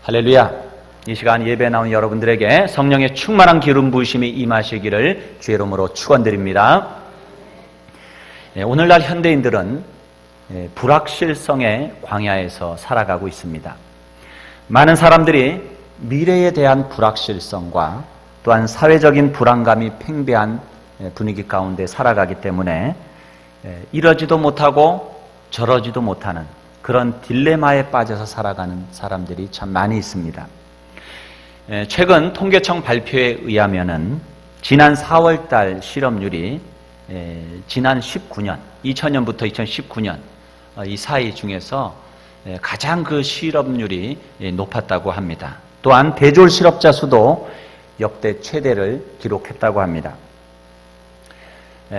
할렐루야. 이 시간 예배에 나온 여러분들에게 성령의 충만한 기름 부으심이 임하시기를 주의 이름으로 축원드립니다. 오늘날 현대인들은 불확실성의 광야에서 살아가고 있습니다. 많은 사람들이 미래에 대한 불확실성과 또한 사회적인 불안감이 팽배한 분위기 가운데 살아가기 때문에 이러지도 못하고 저러지도 못하는 그런 딜레마에 빠져서 살아가는 사람들이 참 많이 있습니다. 최근 통계청 발표에 의하면은 지난 4월달 실업률이 지난 19년, 2000년부터 2019년 이 사이 중에서 가장 그 실업률이 높았다고 합니다. 또한 대졸 실업자 수도 역대 최대를 기록했다고 합니다.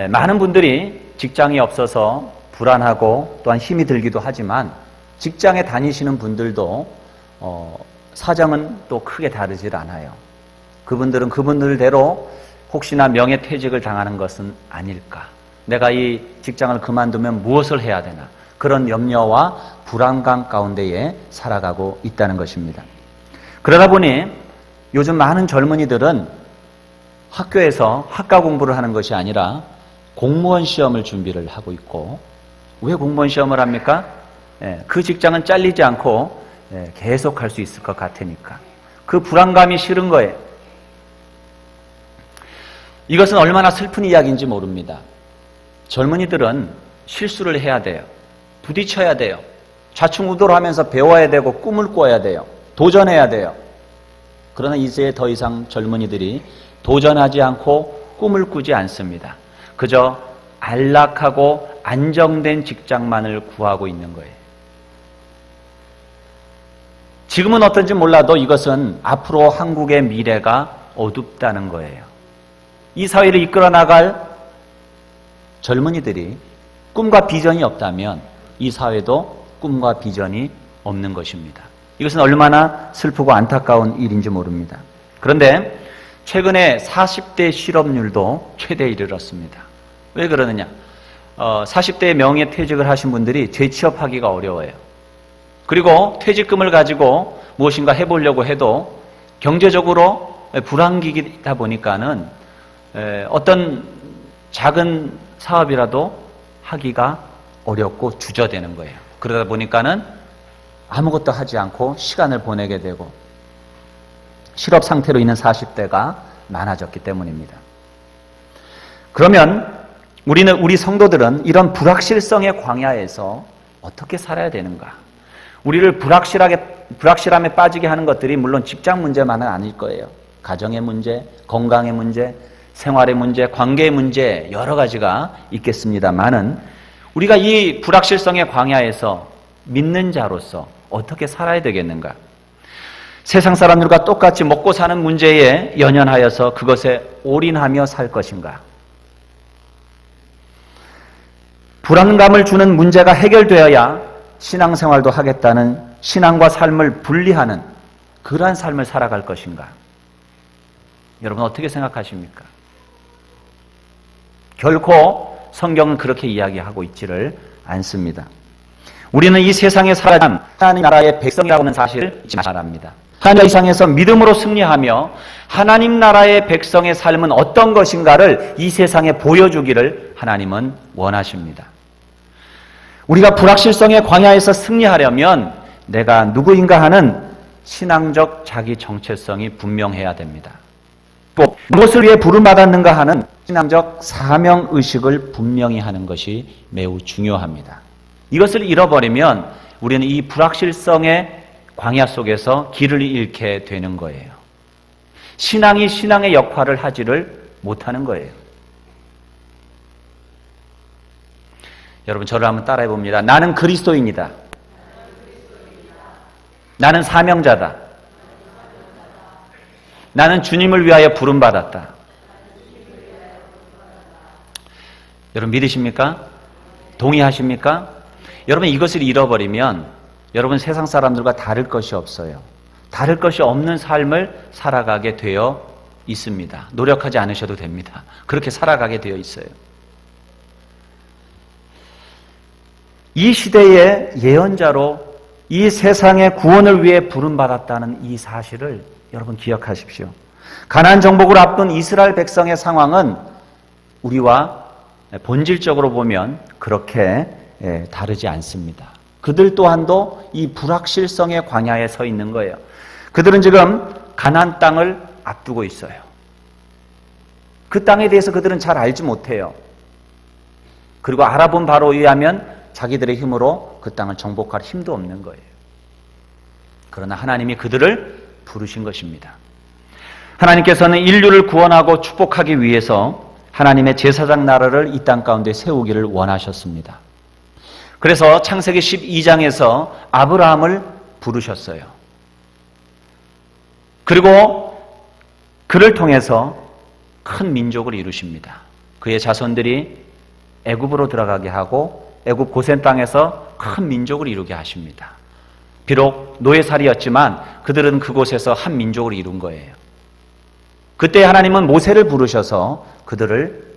많은 분들이 직장이 없어서 불안하고 또한 힘이 들기도 하지만 직장에 다니시는 분들도 사정은 또 크게 다르질 않아요. 그분들은 그분들대로 혹시나 명예퇴직을 당하는 것은 아닐까, 내가 이 직장을 그만두면 무엇을 해야 되나, 그런 염려와 불안감 가운데에 살아가고 있다는 것입니다. 그러다 보니 요즘 많은 젊은이들은 학교에서 학과 공부를 하는 것이 아니라 공무원 시험을 준비를 하고 있고, 왜 공무원 시험을 합니까? 그 직장은 잘리지 않고 계속 할 수 있을 것 같으니까. 그 불안감이 싫은 거예요. 이것은 얼마나 슬픈 이야기인지 모릅니다. 젊은이들은 실수를 해야 돼요. 부딪혀야 돼요. 좌충우돌 하면서 배워야 되고 꿈을 꿔야 돼요. 도전해야 돼요. 그러나 이제 더 이상 젊은이들이 도전하지 않고 꿈을 꾸지 않습니다. 그저 안락하고 안정된 직장만을 구하고 있는 거예요. 지금은 어떤지 몰라도 이것은 앞으로 한국의 미래가 어둡다는 거예요. 이 사회를 이끌어 나갈 젊은이들이 꿈과 비전이 없다면 이 사회도 꿈과 비전이 없는 것입니다. 이것은 얼마나 슬프고 안타까운 일인지 모릅니다. 그런데 최근에 40대 실업률도 최대에 이르렀습니다. 왜 그러느냐? 40대에 명예퇴직을 하신 분들이 재취업하기가 어려워요. 그리고 퇴직금을 가지고 무엇인가 해보려고 해도 경제적으로 불황기이다 보니까는 어떤 작은 사업이라도 하기가 어렵고 주저되는 거예요. 그러다 보니까는 아무것도 하지 않고 시간을 보내게 되고 실업 상태로 있는 40대가 많아졌기 때문입니다. 그러면 우리 성도들은 이런 불확실성의 광야에서 어떻게 살아야 되는가? 우리를 불확실함에 빠지게 하는 것들이 물론 직장 문제만은 아닐 거예요. 가정의 문제, 건강의 문제, 생활의 문제, 관계의 문제, 여러 가지가 있겠습니다만은 우리가 이 불확실성의 광야에서 믿는 자로서 어떻게 살아야 되겠는가? 세상 사람들과 똑같이 먹고 사는 문제에 연연하여서 그것에 올인하며 살 것인가? 불안감을 주는 문제가 해결되어야 신앙생활도 하겠다는, 신앙과 삶을 분리하는 그러한 삶을 살아갈 것인가? 여러분 어떻게 생각하십니까? 결코 성경은 그렇게 이야기하고 있지를 않습니다. 우리는 이 세상에 살아가는 하나님 나라의 백성이라고 하는 사실을 잊지 말아야 합니다. 하나님 이상에서 믿음으로 승리하며 하나님 나라의 백성의 삶은 어떤 것인가를 이 세상에 보여주기를 하나님은 원하십니다. 우리가 불확실성의 광야에서 승리하려면 내가 누구인가 하는 신앙적 자기 정체성이 분명해야 됩니다. 또 무엇을 위해 부름받았는가 하는 신앙적 사명의식을 분명히 하는 것이 매우 중요합니다. 이것을 잃어버리면 우리는 이 불확실성의 광야 속에서 길을 잃게 되는 거예요. 신앙이 신앙의 역할을 하지를 못하는 거예요. 여러분 저를 한번 따라해 봅니다. 나는 그리스도인이다. 나는 사명자다. 나는 주님을 위하여 부름받았다. 여러분 믿으십니까? 동의하십니까? 여러분 이것을 잃어버리면 여러분 세상 사람들과 다를 것이 없어요. 다를 것이 없는 삶을 살아가게 되어 있습니다. 노력하지 않으셔도 됩니다. 그렇게 살아가게 되어 있어요. 이 시대의 예언자로 이 세상의 구원을 위해 부름받았다는 이 사실을 여러분 기억하십시오. 가나안 정복을 앞둔 이스라엘 백성의 상황은 우리와 본질적으로 보면 그렇게 다르지 않습니다. 그들 또한도 이 불확실성의 광야에 서 있는 거예요. 그들은 지금 가나안 땅을 앞두고 있어요. 그 땅에 대해서 그들은 잘 알지 못해요. 그리고 알아본 바로 의하면 자기들의 힘으로 그 땅을 정복할 힘도 없는 거예요. 그러나 하나님이 그들을 부르신 것입니다. 하나님께서는 인류를 구원하고 축복하기 위해서 하나님의 제사장 나라를 이 땅 가운데 세우기를 원하셨습니다. 그래서 창세기 12장에서 아브라함을 부르셨어요. 그리고 그를 통해서 큰 민족을 이루십니다. 그의 자손들이 애굽으로 들어가게 하고 애굽 고센 땅에서 큰 민족을 이루게 하십니다. 비록 노예살이였지만 그들은 그곳에서 한 민족을 이룬 거예요. 그때 하나님은 모세를 부르셔서 그들을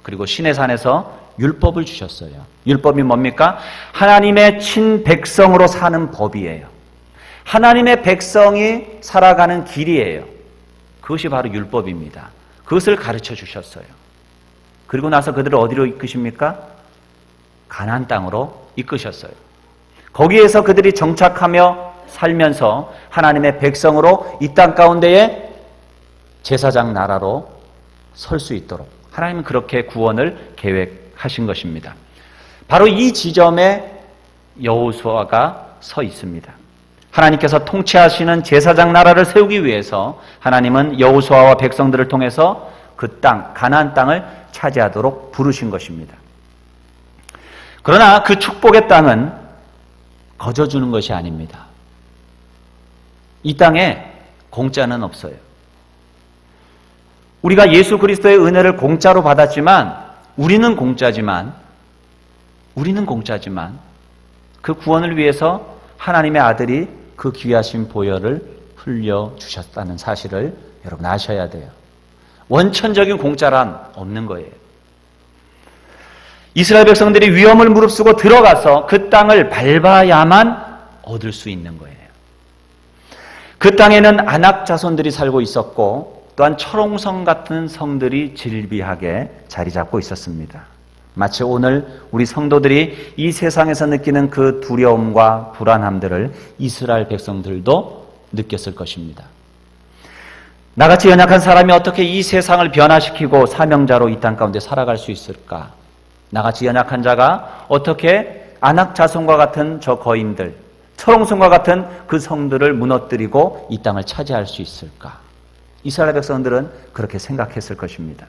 그리고 시내산에서 율법을 주셨어요. 율법이 뭡니까? 하나님의 친백성으로 사는 법이에요. 하나님의 백성이 살아가는 길이에요. 그것이 바로 율법입니다. 그것을 가르쳐 주셨어요. 그리고 나서 그들을 어디로 이끄십니까? 가나안 땅으로 이끄셨어요. 거기에서 그들이 정착하며 살면서 하나님의 백성으로 이 땅 가운데에 제사장 나라로 설 수 있도록 하나님은 그렇게 구원을 계획하신 것입니다. 바로 이 지점에 여호수아가 서 있습니다. 하나님께서 통치하시는 제사장 나라를 세우기 위해서 하나님은 여호수아와 백성들을 통해서 그 땅, 가나안 땅을 차지하도록 부르신 것입니다. 그러나 그 축복의 땅은 거저 주는 것이 아닙니다. 이 땅에 공짜는 없어요. 우리가 예수 그리스도의 은혜를 공짜로 받았지만 우리는 공짜지만 그 구원을 위해서 하나님의 아들이 그 귀하신 보혈을 흘려주셨다는 사실을 여러분 아셔야 돼요. 원천적인 공짜란 없는 거예요. 이스라엘 백성들이 위험을 무릅쓰고 들어가서 그 땅을 밟아야만 얻을 수 있는 거예요. 그 땅에는 아낙 자손들이 살고 있었고 또한 철옹성 같은 성들이 질비하게 자리 잡고 있었습니다. 마치 오늘 우리 성도들이 이 세상에서 느끼는 그 두려움과 불안함들을 이스라엘 백성들도 느꼈을 것입니다. 나같이 연약한 사람이 어떻게 이 세상을 변화시키고 사명자로 이 땅 가운데 살아갈 수 있을까? 나같이 연약한 자가 어떻게 아낙 자손과 같은 저 거인들, 철옹성과 같은 그 성들을 무너뜨리고 이 땅을 차지할 수 있을까? 이스라엘 백성들은 그렇게 생각했을 것입니다.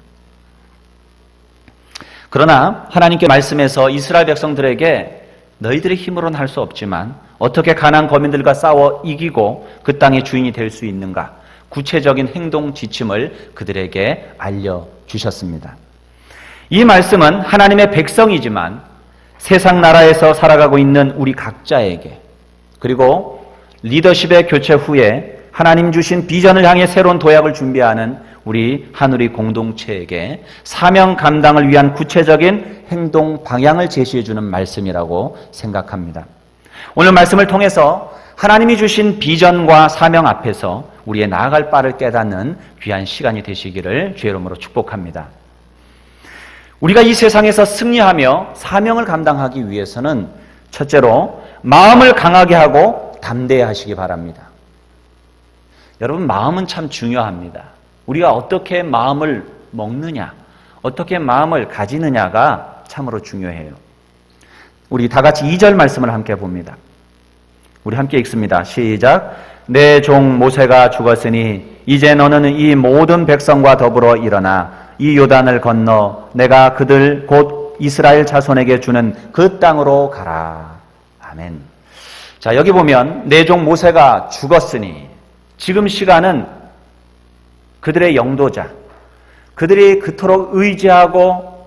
그러나 하나님께 말씀해서 이스라엘 백성들에게 너희들의 힘으로는 할 수 없지만 어떻게 가나안 거민들과 싸워 이기고 그 땅의 주인이 될 수 있는가? 구체적인 행동 지침을 그들에게 알려주셨습니다. 이 말씀은 하나님의 백성이지만 세상 나라에서 살아가고 있는 우리 각자에게 그리고 리더십의 교체 후에 하나님 주신 비전을 향해 새로운 도약을 준비하는 우리 한우리 공동체에게 사명 감당을 위한 구체적인 행동 방향을 제시해주는 말씀이라고 생각합니다. 오늘 말씀을 통해서 하나님이 주신 비전과 사명 앞에서 우리의 나아갈 바를 깨닫는 귀한 시간이 되시기를 주의 이름으로 축복합니다. 우리가 이 세상에서 승리하며 사명을 감당하기 위해서는 첫째로 마음을 강하게 하고 담대해 하시기 바랍니다. 여러분, 마음은 참 중요합니다. 우리가 어떻게 마음을 먹느냐, 어떻게 마음을 가지느냐가 참으로 중요해요. 우리 다 같이 2절 말씀을 함께 봅니다. 우리 함께 읽습니다. 시작. 내 종 모세가 죽었으니 이제 너는 이 모든 백성과 더불어 일어나 이 요단을 건너 내가 그들 곧 이스라엘 자손에게 주는 그 땅으로 가라. 아멘. 자, 여기 보면 내 종 모세가 죽었으니 지금 시간은 그들의 영도자, 그들이 그토록 의지하고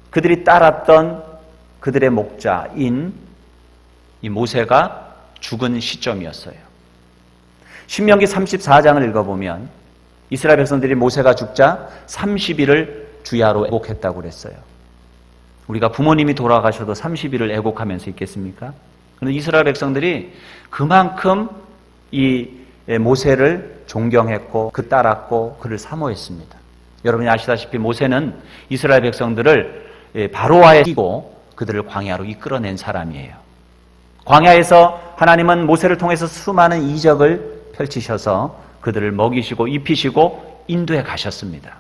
그들이 따랐던 그들의 목자인 이 모세가 죽은 시점이었어요. 신명기 34장을 읽어보면 이스라엘 백성들이 모세가 죽자 30일을 주야로 애곡했다고 그랬어요. 우리가 부모님이 돌아가셔도 30일을 애곡하면서 있겠습니까? 그런데 이스라엘 백성들이 그만큼 이 모세를 존경했고 그 따랐고 그를 사모했습니다. 여러분이 아시다시피 모세는 이스라엘 백성들을 바로와에 끼고 그들을 광야로 이끌어낸 사람이에요. 광야에서 하나님은 모세를 통해서 수많은 이적을 펼치셔서 그들을 먹이시고 입히시고 인도해 가셨습니다.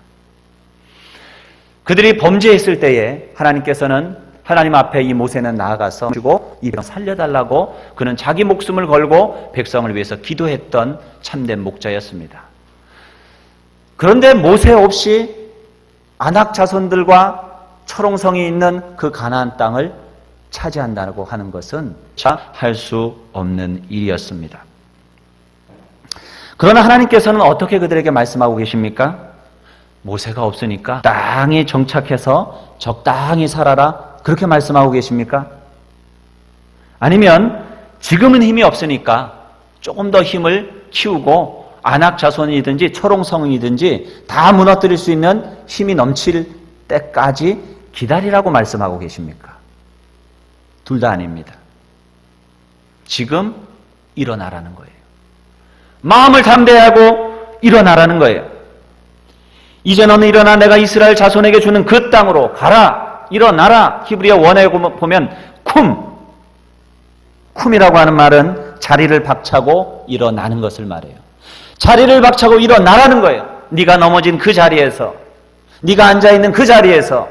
그들이 범죄했을 때에 하나님께서는 하나님 앞에 이 모세는 나아가서 주고 이 백성 살려달라고 그는 자기 목숨을 걸고 백성을 위해서 기도했던 참된 목자였습니다. 그런데 모세 없이 아낙 자손들과 철옹성이 있는 그 가나안 땅을 차지한다고 하는 것은 할 수 없는 일이었습니다. 그러나 하나님께서는 어떻게 그들에게 말씀하고 계십니까? 모세가 없으니까 땅에 정착해서 적당히 살아라, 그렇게 말씀하고 계십니까? 아니면 지금은 힘이 없으니까 조금 더 힘을 키우고 아낙 자손이든지 철옹성이든지 다 무너뜨릴 수 있는 힘이 넘칠 때까지 기다리라고 말씀하고 계십니까? 둘 다 아닙니다. 지금 일어나라는 거예요. 마음을 담대하고 일어나라는 거예요. 이제 너는 일어나 내가 이스라엘 자손에게 주는 그 땅으로 가라, 일어나라. 히브리어 원어에 보면 쿰이라고 하는 말은 자리를 박차고 일어나는 것을 말해요. 자리를 박차고 일어나라는 거예요. 네가 넘어진 그 자리에서, 네가 앉아있는 그 자리에서,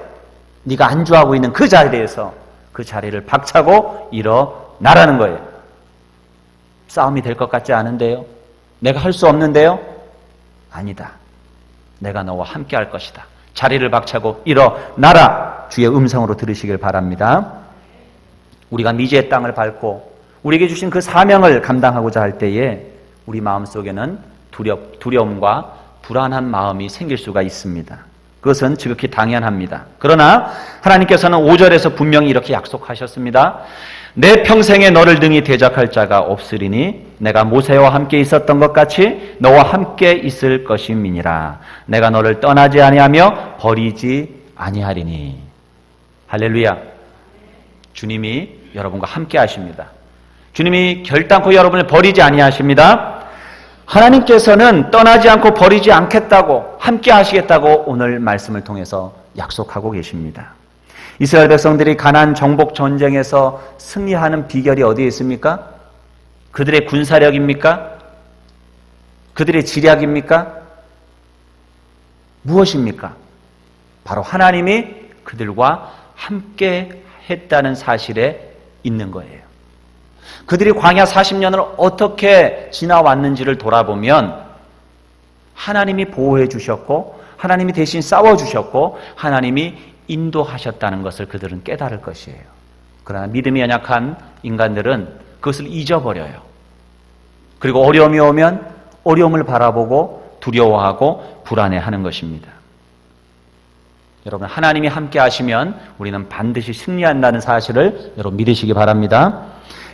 네가 안주하고 있는 그 자리에서 그 자리를 박차고 일어나라는 거예요. 싸움이 될 것 같지 않은데요? 내가 할 수 없는데요? 아니다. 내가 너와 함께 할 것이다. 자리를 박차고 일어나라. 주의 음성으로 들으시길 바랍니다. 우리가 미지의 땅을 밟고 우리에게 주신 그 사명을 감당하고자 할 때에 우리 마음속에는 두려움과 불안한 마음이 생길 수가 있습니다. 그것은 지극히 당연합니다. 그러나 하나님께서는 5절에서 분명히 이렇게 약속하셨습니다. 내 평생에 너를 능히 대적할 자가 없으리니 내가 모세와 함께 있었던 것 같이 너와 함께 있을 것임이니라. 내가 너를 떠나지 아니하며 버리지 아니하리니. 할렐루야. 주님이 여러분과 함께 하십니다. 주님이 결단코 여러분을 버리지 아니하십니다. 하나님께서는 떠나지 않고 버리지 않겠다고, 함께 하시겠다고 오늘 말씀을 통해서 약속하고 계십니다. 이스라엘 백성들이 가나안 정복 전쟁에서 승리하는 비결이 어디에 있습니까? 그들의 군사력입니까? 그들의 지략입니까? 무엇입니까? 바로 하나님이 그들과 함께 했다는 사실에 있는 거예요. 그들이 광야 40년을 어떻게 지나왔는지를 돌아보면 하나님이 보호해 주셨고 하나님이 대신 싸워주셨고 하나님이 인도하셨다는 것을 그들은 깨달을 것이에요. 그러나 믿음이 연약한 인간들은 그것을 잊어버려요. 그리고 어려움이 오면 어려움을 바라보고 두려워하고 불안해하는 것입니다. 여러분, 하나님이 함께 하시면 우리는 반드시 승리한다는 사실을 여러분 믿으시기 바랍니다.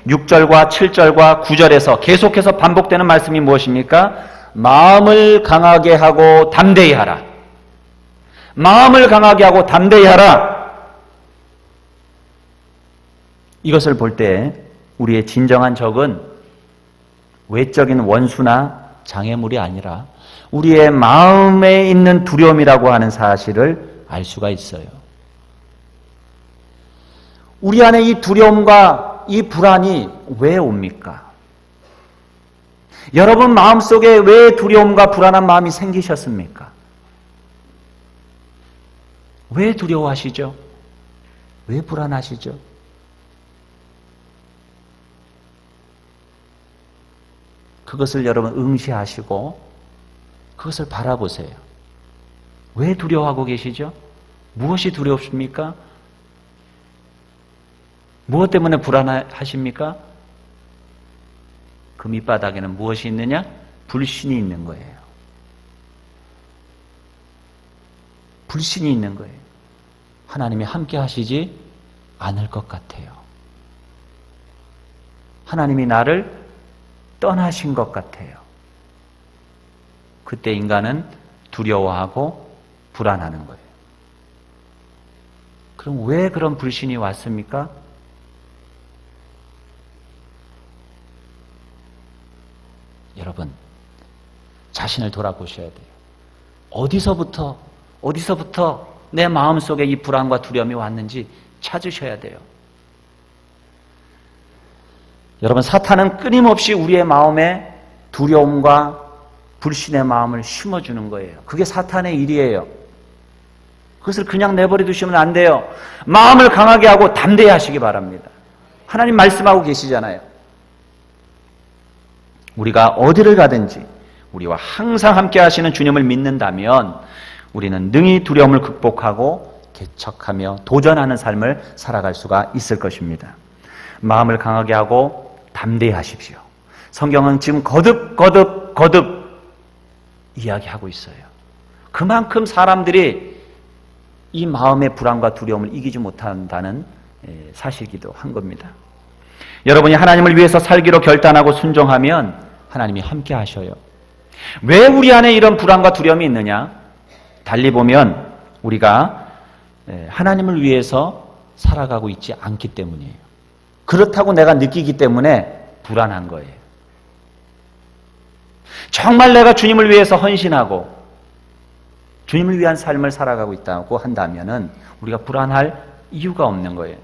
6절과 7절과 9절에서 계속해서 반복되는 말씀이 무엇입니까? 마음을 강하게 하고 담대히 하라. 마음을 강하게 하고 담대히 하라. 이것을 볼 때 우리의 진정한 적은 외적인 원수나 장애물이 아니라 우리의 마음에 있는 두려움이라고 하는 사실을 알 수가 있어요. 우리 안에 이 두려움과 이 불안이 왜 옵니까? 여러분 마음속에 왜 두려움과 불안한 마음이 생기셨습니까? 왜 두려워하시죠? 왜 불안하시죠? 그것을 여러분 응시하시고 그것을 바라보세요. 왜 두려워하고 계시죠? 무엇이 두렵습니까? 무엇 때문에 불안하십니까? 그 밑바닥에는 무엇이 있느냐? 불신이 있는 거예요. 불신이 있는 거예요. 하나님이 함께 하시지 않을 것 같아요. 하나님이 나를 떠나신 것 같아요. 그때 인간은 두려워하고 불안하는 거예요. 그럼 왜 그런 불신이 왔습니까? 여러분, 자신을 돌아보셔야 돼요. 어디서부터 내 마음속에 이 불안과 두려움이 왔는지 찾으셔야 돼요. 여러분, 사탄은 끊임없이 우리의 마음에 두려움과 불신의 마음을 심어주는 거예요. 그게 사탄의 일이에요. 그것을 그냥 내버려 두시면 안 돼요. 마음을 강하게 하고 담대히 하시기 바랍니다. 하나님 말씀하고 계시잖아요. 우리가 어디를 가든지 우리와 항상 함께 하시는 주님을 믿는다면 우리는 능히 두려움을 극복하고 개척하며 도전하는 삶을 살아갈 수가 있을 것입니다. 마음을 강하게 하고 담대히 하십시오. 성경은 지금 거듭 이야기하고 있어요. 그만큼 사람들이 이 마음의 불안과 두려움을 이기지 못한다는 사실이기도 한 겁니다. 여러분이 하나님을 위해서 살기로 결단하고 순종하면 하나님이 함께 하셔요. 왜 우리 안에 이런 불안과 두려움이 있느냐? 달리 보면 우리가 하나님을 위해서 살아가고 있지 않기 때문이에요. 그렇다고 내가 느끼기 때문에 불안한 거예요. 정말 내가 주님을 위해서 헌신하고 주님을 위한 삶을 살아가고 있다고 한다면은 우리가 불안할 이유가 없는 거예요.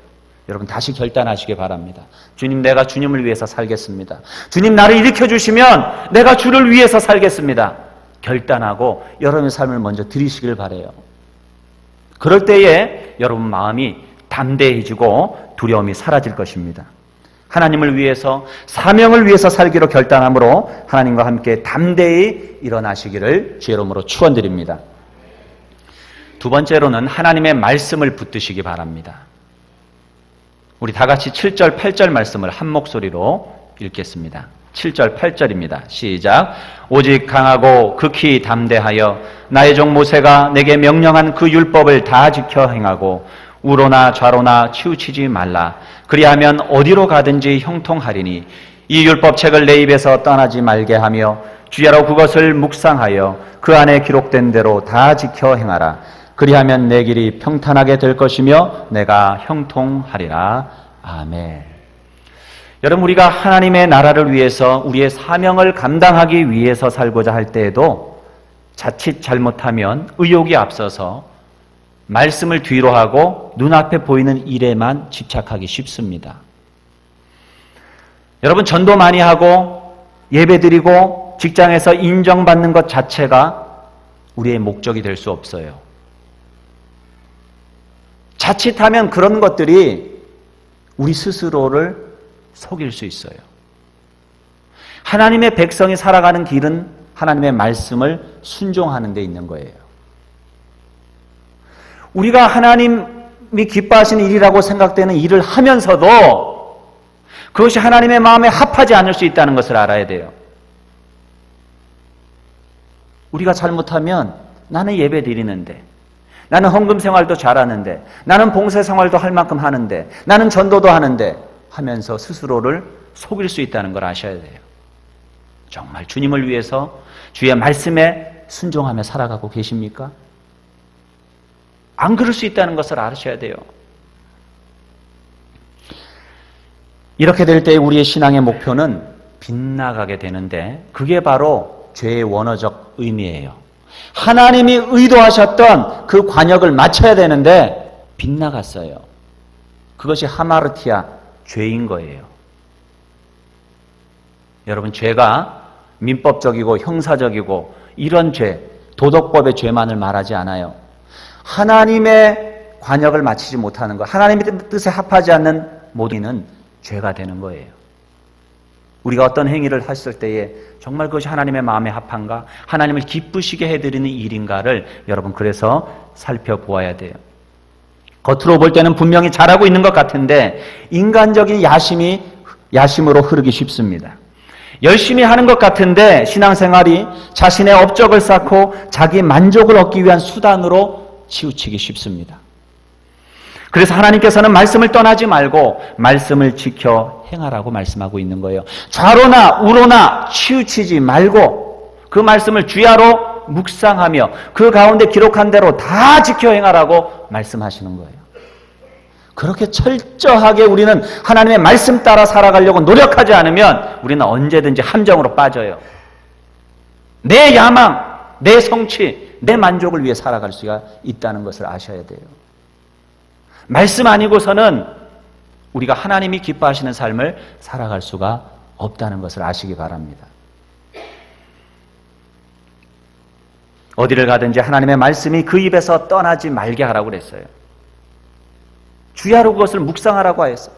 여러분, 다시 결단하시기 바랍니다. 주님, 내가 주님을 위해서 살겠습니다. 주님, 나를 일으켜 주시면 내가 주를 위해서 살겠습니다. 결단하고 여러분의 삶을 먼저 드리시길 바라요. 그럴 때에 여러분 마음이 담대해지고 두려움이 사라질 것입니다. 하나님을 위해서, 사명을 위해서 살기로 결단함으로 하나님과 함께 담대히 일어나시기를 주의 이름으로 축원드립니다. 두 번째로는 하나님의 말씀을 붙드시기 바랍니다. 우리 다 같이 7절, 8절 말씀을 한 목소리로 읽겠습니다. 7절, 8절입니다. 시작. 오직 강하고 극히 담대하여 나의 종 모세가 내게 명령한 그 율법을 다 지켜 행하고 우로나 좌로나 치우치지 말라. 그리하면 어디로 가든지 형통하리니 이 율법책을 내 입에서 떠나지 말게 하며 주야로 그것을 묵상하여 그 안에 기록된 대로 다 지켜 행하라. 그리하면 내 길이 평탄하게 될 것이며 내가 형통하리라. 아멘. 여러분, 우리가 하나님의 나라를 위해서 우리의 사명을 감당하기 위해서 살고자 할 때에도 자칫 잘못하면 의욕이 앞서서 말씀을 뒤로 하고 눈앞에 보이는 일에만 집착하기 쉽습니다. 여러분, 전도 많이 하고 예배드리고 직장에서 인정받는 것 자체가 우리의 목적이 될 수 없어요. 자칫하면 그런 것들이 우리 스스로를 속일 수 있어요. 하나님의 백성이 살아가는 길은 하나님의 말씀을 순종하는 데 있는 거예요. 우리가 하나님이 기뻐하시는 일이라고 생각되는 일을 하면서도 그것이 하나님의 마음에 합하지 않을 수 있다는 것을 알아야 돼요. 우리가 잘못하면 나는 예배 드리는데, 나는 헌금 생활도 잘하는데, 나는 봉사 생활도 할 만큼 하는데, 나는 전도도 하는데 하면서 스스로를 속일 수 있다는 걸 아셔야 돼요. 정말 주님을 위해서 주의 말씀에 순종하며 살아가고 계십니까? 안 그럴 수 있다는 것을 아셔야 돼요. 이렇게 될 때 우리의 신앙의 목표는 빗나가게 되는데 그게 바로 죄의 원어적 의미예요. 하나님이 의도하셨던 그 관역을 맞춰야 되는데 빗나갔어요. 그것이 하마르티아, 죄인 거예요. 여러분, 죄가 민법적이고 형사적이고 이런 죄, 도덕법의 죄만을 말하지 않아요. 하나님의 관역을 맞추지 못하는 것, 하나님의 뜻에 합하지 않는 모든 죄가 되는 거예요. 우리가 어떤 행위를 했을 때에 정말 그것이 하나님의 마음에 합한가, 하나님을 기쁘시게 해드리는 일인가를 여러분 그래서 살펴보아야 돼요. 겉으로 볼 때는 분명히 잘하고 있는 것 같은데 인간적인 야심으로 흐르기 쉽습니다. 열심히 하는 것 같은데 신앙생활이 자신의 업적을 쌓고 자기 만족을 얻기 위한 수단으로 치우치기 쉽습니다. 그래서 하나님께서는 말씀을 떠나지 말고 말씀을 지켜 행하라고 말씀하고 있는 거예요. 좌로나 우로나 치우치지 말고 그 말씀을 주야로 묵상하며 그 가운데 기록한 대로 다 지켜 행하라고 말씀하시는 거예요. 그렇게 철저하게 우리는 하나님의 말씀 따라 살아가려고 노력하지 않으면 우리는 언제든지 함정으로 빠져요. 내 야망, 내 성취, 내 만족을 위해 살아갈 수가 있다는 것을 아셔야 돼요. 말씀 아니고서는 우리가 하나님이 기뻐하시는 삶을 살아갈 수가 없다는 것을 아시기 바랍니다. 어디를 가든지 하나님의 말씀이 그 입에서 떠나지 말게 하라고 그랬어요. 주야로 그것을 묵상하라고 하였어요.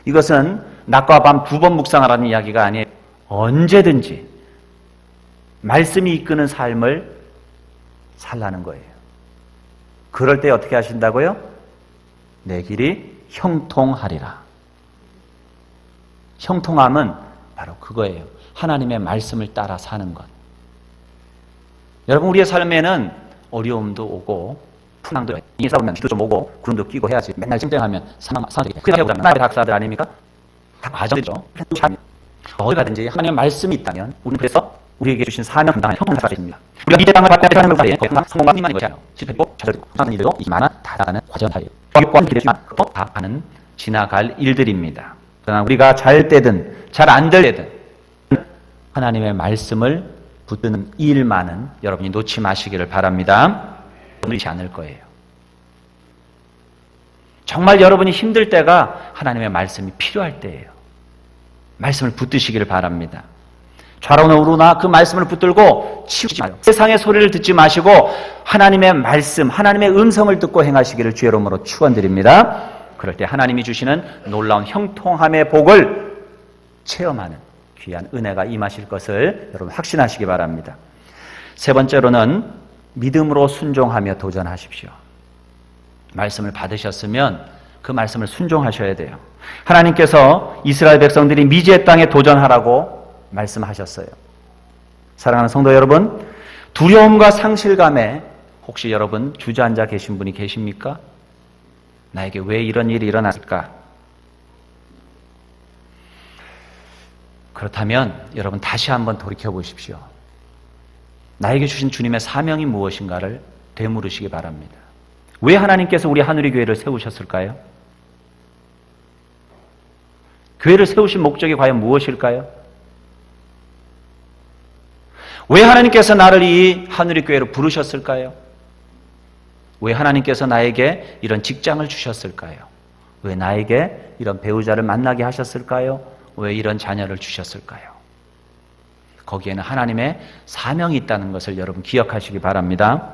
이것은 낮과 밤 2번 묵상하라는 이야기가 아니에요. 언제든지 말씀이 이끄는 삶을 살라는 거예요. 그럴 때 어떻게 하신다고요? 내 길이 형통하리라. 형통함은 바로 그거예요. 하나님의 말씀을 따라 사는 것. 여러분, 우리의 삶에는 어려움도 오고 풍랑도 이 싸우면 비도 좀 오고 구름도 끼고 해야지. 맨날 찡찡하면 사람들이 그냥 나의 박사들 아닙니까? 다 과정이죠. 어디 가든지 하나님의 말씀이 있다면 우리는 그래서 우리에게 주신 사명 감당하는 형통사가 됩니다. 우리가 이 땅을 받게 하는 것에 거기서 성공과 힘만인 것이 아니라 실패고 좌절되고 하는 일들도 이만한 다가가는 과정이에요. 교육과 기대지만 다 가는 지나갈 일들입니다. 그러나 우리가 잘 되든 잘 안 될 때든 하나님의 말씀을 붙드는 일만은 여러분이 놓지 마시기를 바랍니다. 놓지 않을 거예요. 정말 여러분이 힘들 때가 하나님의 말씀이 필요할 때예요. 말씀을 붙드시기를 바랍니다. 좌로나 우로나 그 말씀을 붙들고 치우지 마요. 세상의 소리를 듣지 마시고 하나님의 말씀, 하나님의 음성을 듣고 행하시기를 주의 이름으로 축원드립니다. 그럴 때 하나님이 주시는 놀라운 형통함의 복을 체험하는 귀한 은혜가 임하실 것을 여러분 확신하시기 바랍니다. 세 번째로는 믿음으로 순종하며 도전하십시오. 말씀을 받으셨으면 그 말씀을 순종하셔야 돼요. 하나님께서 이스라엘 백성들이 미지의 땅에 도전하라고 말씀하셨어요. 사랑하는 성도 여러분, 두려움과 상실감에 혹시 여러분 주저앉아 계신 분이 계십니까? 나에게 왜 이런 일이 일어났을까? 그렇다면 여러분 다시 한번 돌이켜 보십시오. 나에게 주신 주님의 사명이 무엇인가를 되물으시기 바랍니다. 왜 하나님께서 우리 하늘의 교회를 세우셨을까요? 교회를 세우신 목적이 과연 무엇일까요? 왜 하나님께서 나를 이 하늘의 교회로 부르셨을까요? 왜 하나님께서 나에게 이런 직장을 주셨을까요? 왜 나에게 이런 배우자를 만나게 하셨을까요? 왜 이런 자녀를 주셨을까요? 거기에는 하나님의 사명이 있다는 것을 여러분 기억하시기 바랍니다.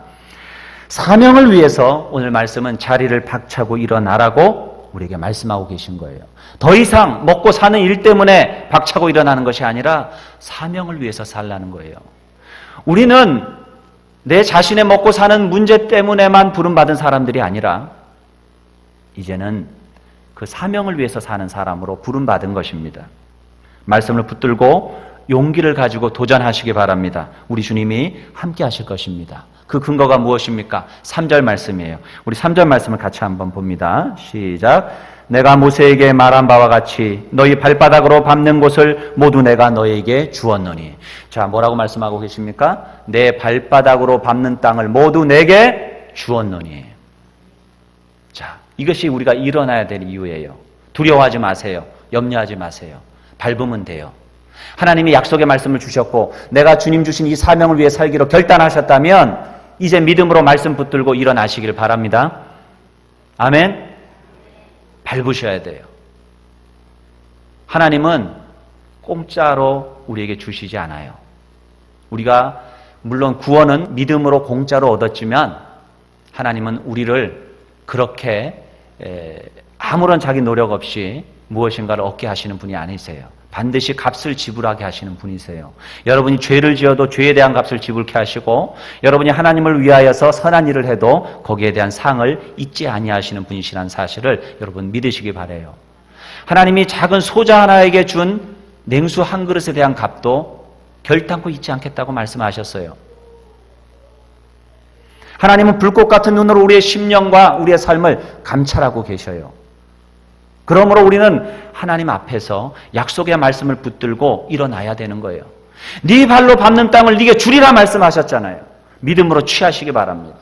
사명을 위해서 오늘 말씀은 자리를 박차고 일어나라고 우리에게 말씀하고 계신 거예요. 더 이상 먹고 사는 일 때문에 박차고 일어나는 것이 아니라 사명을 위해서 살라는 거예요. 우리는 내 자신의 먹고 사는 문제 때문에만 부름받은 사람들이 아니라 이제는 그 사명을 위해서 사는 사람으로 부름받은 것입니다. 말씀을 붙들고 용기를 가지고 도전하시기 바랍니다. 우리 주님이 함께 하실 것입니다. 그 근거가 무엇입니까? 3절 말씀이에요. 우리 3절 말씀을 같이 한번 봅니다. 시작. 내가 모세에게 말한 바와 같이 너희 발바닥으로 밟는 곳을 모두 내가 너에게 주었노니. 자, 뭐라고 말씀하고 계십니까? 내 발바닥으로 밟는 땅을 모두 내게 주었노니. 자, 이것이 우리가 일어나야 될 이유예요. 두려워하지 마세요. 염려하지 마세요. 밟으면 돼요. 하나님이 약속의 말씀을 주셨고 내가 주님 주신 이 사명을 위해 살기로 결단하셨다면 이제 믿음으로 말씀 붙들고 일어나시길 바랍니다. 아멘. 밟으셔야 돼요. 하나님은 공짜로 우리에게 주시지 않아요. 우리가 물론 구원은 믿음으로 공짜로 얻었지만 하나님은 우리를 그렇게 아무런 자기 노력 없이 무엇인가를 얻게 하시는 분이 아니세요. 반드시 값을 지불하게 하시는 분이세요. 여러분이 죄를 지어도 죄에 대한 값을 지불케 하시고 여러분이 하나님을 위하여서 선한 일을 해도 거기에 대한 상을 잊지 아니하시는 분이시라는 사실을 여러분 믿으시기 바라요. 하나님이 작은 소자 하나에게 준 냉수 한 그릇에 대한 값도 결단코 잊지 않겠다고 말씀하셨어요. 하나님은 불꽃 같은 눈으로 우리의 심령과 우리의 삶을 감찰하고 계셔요. 그러므로 우리는 하나님 앞에서 약속의 말씀을 붙들고 일어나야 되는 거예요. 네 발로 밟는 땅을 네게 주리라 말씀하셨잖아요. 믿음으로 취하시기 바랍니다.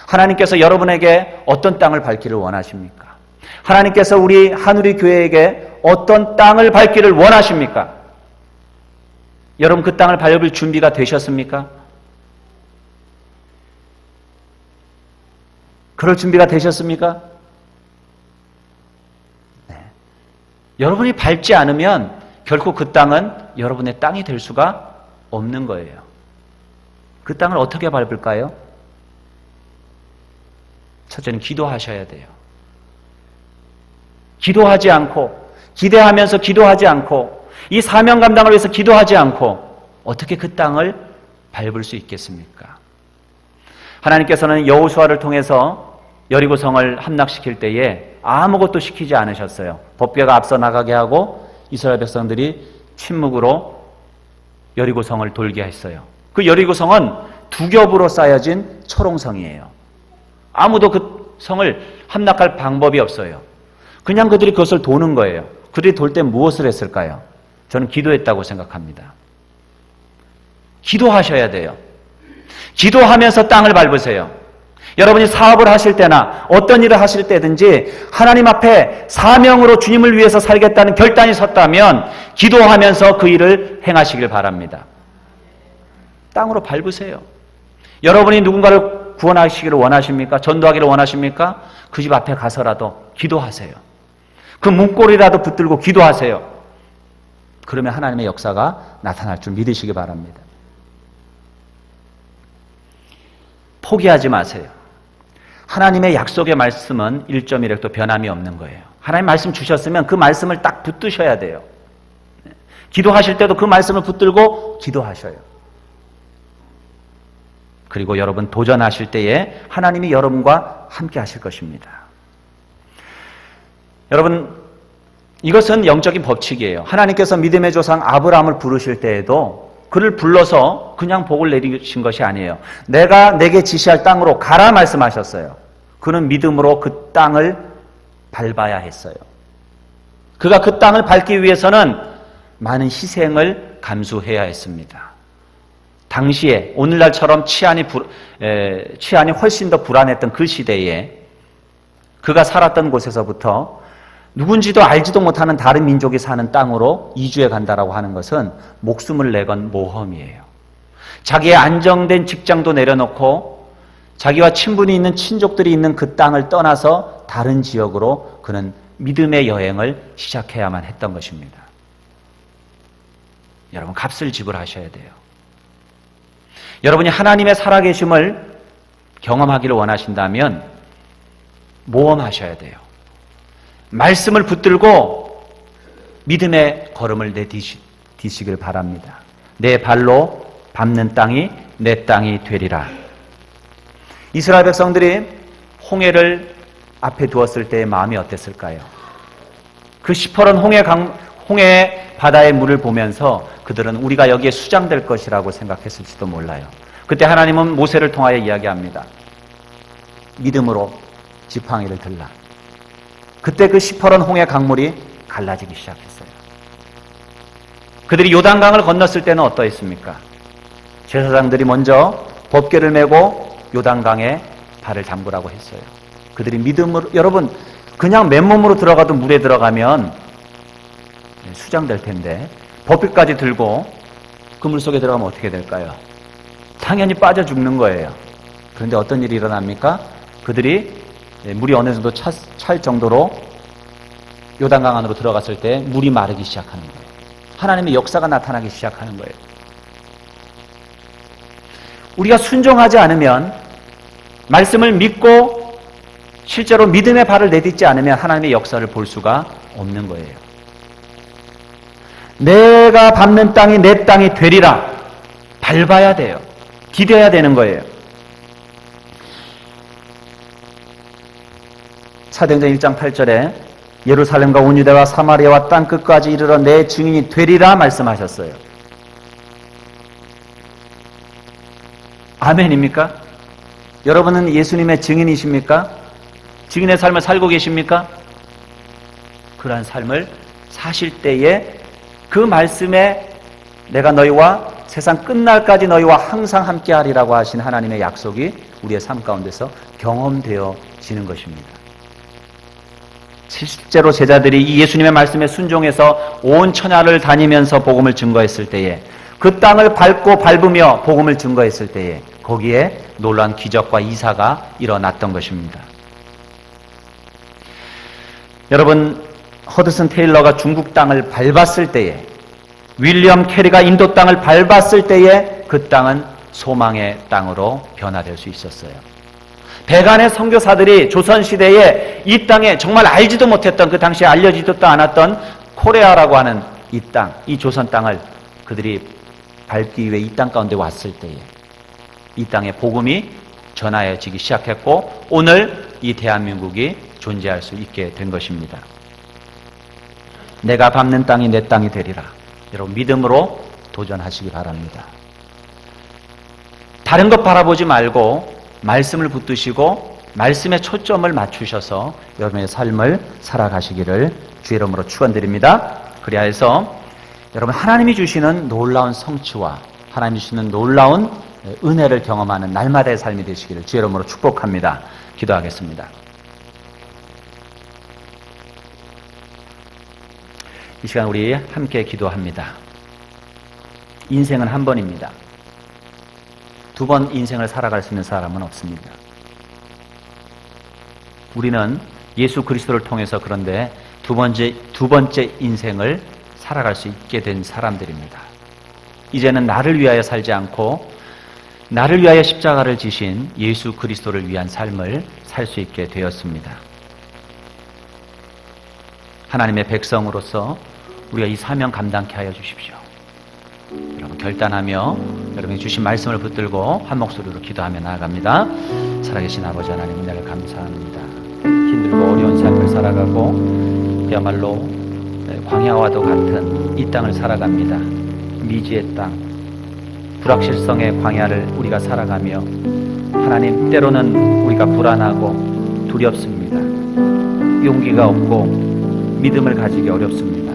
하나님께서 여러분에게 어떤 땅을 밟기를 원하십니까? 하나님께서 우리 하늘의 교회에게 어떤 땅을 밟기를 원하십니까? 여러분 그 땅을 밟을 준비가 되셨습니까? 그럴 준비가 되셨습니까? 네. 여러분이 밟지 않으면 결코 그 땅은 여러분의 땅이 될 수가 없는 거예요. 그 땅을 어떻게 밟을까요? 첫째는 기도하셔야 돼요. 기도하지 않고, 기대하면서 기도하지 않고, 이 사명 감당을 위해서 기도하지 않고 어떻게 그 땅을 밟을 수 있겠습니까? 하나님께서는 여호수아를 통해서 여리고성을 함락시킬 때에 아무것도 시키지 않으셨어요. 법궤가 앞서 나가게 하고 이스라엘 백성들이 침묵으로 여리고성을 돌게 했어요. 그 여리고성은 두 겹으로 쌓여진 초롱성이에요. 아무도 그 성을 함락할 방법이 없어요. 그냥 그들이 그것을 도는 거예요. 그들이 돌 때 무엇을 했을까요? 저는 기도했다고 생각합니다. 기도하셔야 돼요. 기도하면서 땅을 밟으세요. 여러분이 사업을 하실 때나 어떤 일을 하실 때든지 하나님 앞에 사명으로 주님을 위해서 살겠다는 결단이 섰다면 기도하면서 그 일을 행하시길 바랍니다. 땅으로 밟으세요. 여러분이 누군가를 구원하시기를 원하십니까? 전도하기를 원하십니까? 그 집 앞에 가서라도 기도하세요. 그 문고리라도 붙들고 기도하세요. 그러면 하나님의 역사가 나타날 줄 믿으시기 바랍니다. 포기하지 마세요. 하나님의 약속의 말씀은 1.1획도 변함이 없는 거예요. 하나님 말씀 주셨으면 그 말씀을 딱 붙드셔야 돼요. 기도하실 때도 그 말씀을 붙들고 기도하셔요. 그리고 여러분 도전하실 때에 하나님이 여러분과 함께 하실 것입니다. 여러분, 이것은 영적인 법칙이에요. 하나님께서 믿음의 조상 아브라함을 부르실 때에도 그를 불러서 그냥 복을 내리신 것이 아니에요. 내가 내게 지시할 땅으로 가라 말씀하셨어요. 그는 믿음으로 그 땅을 밟아야 했어요. 그가 그 땅을 밟기 위해서는 많은 희생을 감수해야 했습니다. 당시에 오늘날처럼 치안이 훨씬 더 불안했던 그 시대에 그가 살았던 곳에서부터 누군지도 알지도 못하는 다른 민족이 사는 땅으로 이주해 간다라고 하는 것은 목숨을 내건 모험이에요. 자기의 안정된 직장도 내려놓고 자기와 친분이 있는 친족들이 있는 그 땅을 떠나서 다른 지역으로 그는 믿음의 여행을 시작해야만 했던 것입니다. 여러분, 값을 지불하셔야 돼요. 여러분이 하나님의 살아계심을 경험하기를 원하신다면 모험하셔야 돼요. 말씀을 붙들고 믿음의 걸음을 내디시길 바랍니다. 내 발로 밟는 땅이 내 땅이 되리라. 이스라엘 백성들이 홍해를 앞에 두었을 때의 마음이 어땠을까요? 그 시퍼런 홍해 바다의 물을 보면서 그들은 우리가 여기에 수장될 것이라고 생각했을지도 몰라요. 그때 하나님은 모세를 통하여 이야기합니다. 믿음으로 지팡이를 들라. 그때 그 시퍼런 홍해 강물이 갈라지기 시작했어요. 그들이 요단강을 건넜을 때는 어떠했습니까? 제사장들이 먼저 법궤를 메고 요단강에 발을 담그라고 했어요. 그들이 믿음으로, 여러분, 그냥 맨몸으로 들어가도 물에 들어가면 수장될 텐데 법궤까지 들고 그 물 속에 들어가면 어떻게 될까요? 당연히 빠져 죽는 거예요. 그런데 어떤 일이 일어납니까? 그들이 물이 어느 정도 찰 정도로 요단강 안으로 들어갔을 때 물이 마르기 시작하는 거예요. 하나님의 역사가 나타나기 시작하는 거예요. 우리가 순종하지 않으면, 말씀을 믿고 실제로 믿음의 발을 내딛지 않으면 하나님의 역사를 볼 수가 없는 거예요. 내가 밟는 땅이 내 땅이 되리라. 밟아야 돼요. 기대어야 되는 거예요. 사도행전 1장 8절에 예루살렘과 온 유대와 사마리아와 땅끝까지 이르러 내 증인이 되리라 말씀하셨어요. 아멘입니까? 여러분은 예수님의 증인이십니까? 증인의 삶을 살고 계십니까? 그러한 삶을 사실 때에 그 말씀에 내가 너희와 세상 끝날까지 너희와 항상 함께하리라고 하신 하나님의 약속이 우리의 삶 가운데서 경험되어지는 것입니다. 실제로 제자들이 이 예수님의 말씀에 순종해서 온 천하를 다니면서 복음을 증거했을 때에, 그 땅을 밟고 밟으며 복음을 증거했을 때에 거기에 놀라운 기적과 이사가 일어났던 것입니다. 여러분, 허드슨 테일러가 중국 땅을 밟았을 때에, 윌리엄 캐리가 인도 땅을 밟았을 때에 그 땅은 소망의 땅으로 변화될 수 있었어요. 배간의 선교사들이 조선시대에 이 땅에 정말 알지도 못했던, 그 당시에 알려지지도 않았던 코레아라고 하는 이 땅, 이 조선 땅을 그들이 밟기 위해 이 땅 가운데 왔을 때에 이 땅에 복음이 전하여지기 시작했고, 오늘 이 대한민국이 존재할 수 있게 된 것입니다. 내가 밟는 땅이 내 땅이 되리라. 여러분, 믿음으로 도전하시기 바랍니다. 다른 것 바라보지 말고 말씀을 붙드시고 말씀에 초점을 맞추셔서 여러분의 삶을 살아가시기를 주의 이름으로 축원드립니다. 그리하여서 여러분, 하나님이 주시는 놀라운 성취와 하나님이 주시는 놀라운 은혜를 경험하는 날마다의 삶이 되시기를 주의 이름으로 축복합니다. 기도하겠습니다. 이 시간 우리 함께 기도합니다. 인생은 한 번입니다. 두 번 인생을 살아갈 수 있는 사람은 없습니다. 우리는 예수 그리스도를 통해서 그런데 두 번째 인생을 살아갈 수 있게 된 사람들입니다. 이제는 나를 위하여 살지 않고 나를 위하여 십자가를 지신 예수 그리스도를 위한 삶을 살 수 있게 되었습니다. 하나님의 백성으로서 우리가 이 사명 감당케 하여 주십시오. 여러분, 결단하며 여러분이 주신 말씀을 붙들고 한 목소리로 기도하며 나아갑니다. 살아계신 아버지 하나님, 은혜를 감사합니다. 힘들고 어려운 삶을 살아가고 그야말로 광야와도 같은 이 땅을 살아갑니다. 미지의 땅, 불확실성의 광야를 우리가 살아가며 하나님, 때로는 우리가 불안하고 두렵습니다. 용기가 없고 믿음을 가지기 어렵습니다.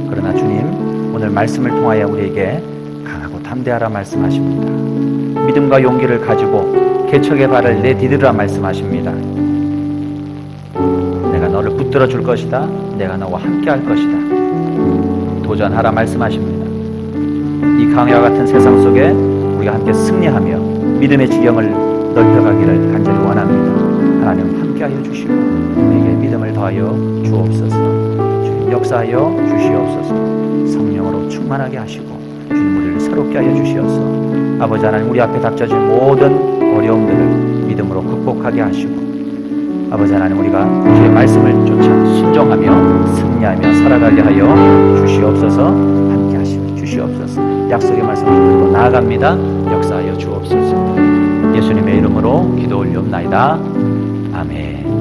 그러나 주님, 오늘 말씀을 통하여 우리에게 강하고 담대하라 말씀하십니다. 믿음과 용기를 가지고 개척의 발을 내디디라 말씀하십니다. 내가 너를 붙들어 줄 것이다. 내가 너와 함께 할 것이다. 도전하라 말씀하십니다. 이 강야와 같은 세상 속에 우리가 함께 승리하며 믿음의 지경을 넓혀가기를 간절히 원합니다. 하나님, 함께하여 주시고 우리에게 믿음을 더하여 주옵소서. 주님, 역사하여 주시옵소서. 성령으로 충만하게 하시고 주님, 우리를 새롭게 하여 주시옵소서. 아버지 하나님, 우리 앞에 닥쳐진 모든 어려움들을 믿음으로 극복하게 하시고, 아버지 하나님, 우리가 주의 말씀을 쫓아 순종하며 승리하며 살아가게 하여 주시옵소서. 함께 하시며 주시옵소서. 약속의 말씀을 듣고 나아갑니다. 역사하여 주옵소서. 예수님의 이름으로 기도 올리옵나이다. 아멘.